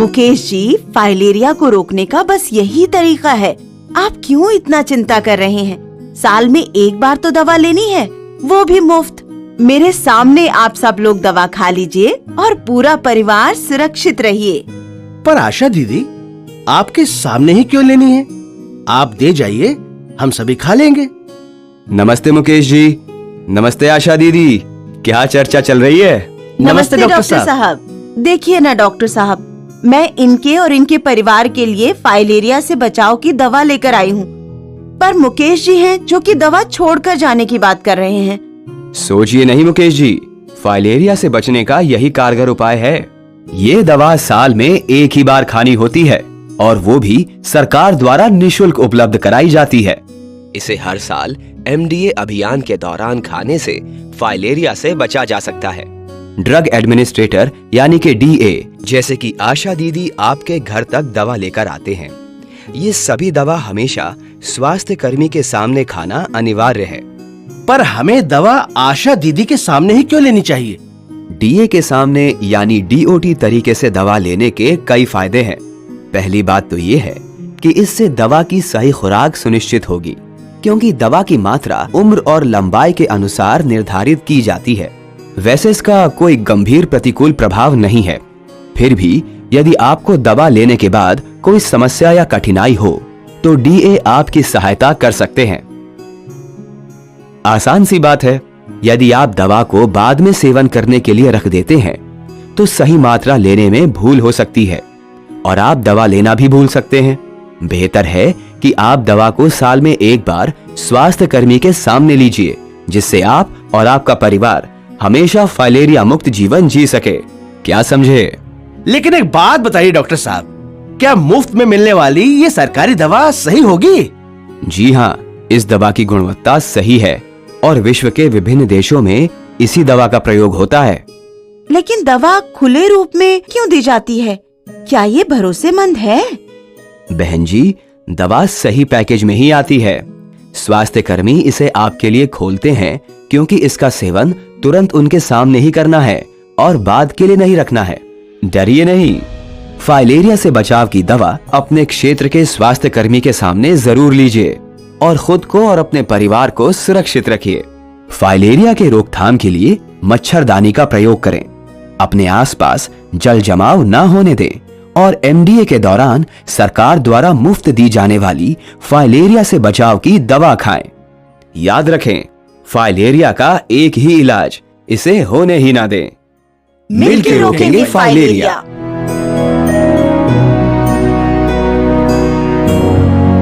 Mukesh ji, filaria को रोकने का बस यही तरीका है। आप क्यों इतना चिंता कर रहे हैं? साल में एक बार तो दवा लेनी है, वो भी मुफ्त। मेरे सामने आप सब लोग दवा खा लीजिए और पूरा परिवार सुरक्षित रहिए। पर आशा दीदी, आपके सामने ही क्यों लेनी है? आप दे जाइए, हम सभी खा लेंगे। नमस्ते मुकेश जी। नमस्ते आशा दीदी। क्या चर्चा चल रही है? नमस्ते डॉक्टर साहब। देखिए ना डॉक्टर साहब, मैं इनके और इनके परिवार के लिए फाइलेरिया से बचाव की दवा लेकर आई हूँ, पर मुकेश जी हैं जो कि दवा छोड़कर जाने की बात कर रहे हैं। सोचिए नहीं मुकेश जी, फाइलेरिया से बचने का यही कारगर उपाय है। ये दवा साल में एक ही बार खानी होती है और वो भी सरकार द्वारा निशुल्क उपलब्ध कराई जाती है। इसे हर साल MDA अभियान के दौरान खाने से फाइलेरिया से बचा जा सकता है। ड्रग एडमिनिस्ट्रेटर यानी कि DA जैसे कि आशा दीदी आपके घर तक दवा लेकर आते हैं। ये सभी दवा हमेशा स्वास्थ्य कर्मी के सामने खाना अनिवार्य है। पर हमें दवा आशा दीदी के सामने ही क्यों लेनी चाहिए? DA के सामने यानी DOT तरीके से दवा लेने के कई फायदे हैं। पहली बात तो ये है कि इससे दवा की सही खुराक सुनिश्चित होगी, क्योंकि दवा की मात्रा उम्र और लंबाई के अनुसार निर्धारित की जाती है। वैसे इसका कोई गंभीर प्रतिकूल प्रभाव नहीं है। फिर भी यदि आपको दवा लेने के बाद कोई समस्या या कठिनाई हो तो DA आपकी सहायता कर सकते हैं। आसान सी बात है, यदि आप दवा को बाद में सेवन करने के लिए रख देते हैं तो सही मात्रा लेने में भूल हो सकती है और आप दवा लेना भी भूल सकते हैं। बेहतर है कि आप दवा को साल में एक बार स्वास्थ्य कर्मी के सामने लीजिए, जिससे आप और आपका परिवार हमेशा फाइलेरिया मुक्त जीवन जी सके। क्या समझे? लेकिन एक बात बताइए डॉक्टर साहब, क्या मुफ्त में मिलने वाली ये सरकारी दवा सही होगी? जी हाँ, इस दवा की गुणवत्ता सही है और विश्व के विभिन्न देशों में इसी दवा का प्रयोग होता है। लेकिन दवा खुले रूप में क्यों दी जाती है? क्या ये भरोसेमंद है? बहन जी, दवा सही पैकेज में ही आती है। स्वास्थ्य कर्मी इसे आपके लिए खोलते हैं क्योंकि इसका सेवन तुरंत उनके सामने ही करना है और बाद के लिए नहीं रखना है। डरिए नहीं, फाइलेरिया से बचाव की दवा अपने क्षेत्र के स्वास्थ्य कर्मी के सामने जरूर लीजिए और खुद को और अपने परिवार को सुरक्षित रखिए। फाइलेरिया के रोकथाम के लिए मच्छरदानी का प्रयोग करें, अपने आसपास जल जमाव न होने दें और MDA के दौरान सरकार द्वारा मुफ्त दी जाने वाली फाइलेरिया से बचाव की दवा खाएं। याद रखें, फाइलेरिया का एक ही इलाज, इसे होने ही ना दें। मिलकर रोकेंगे फाइलेरिया।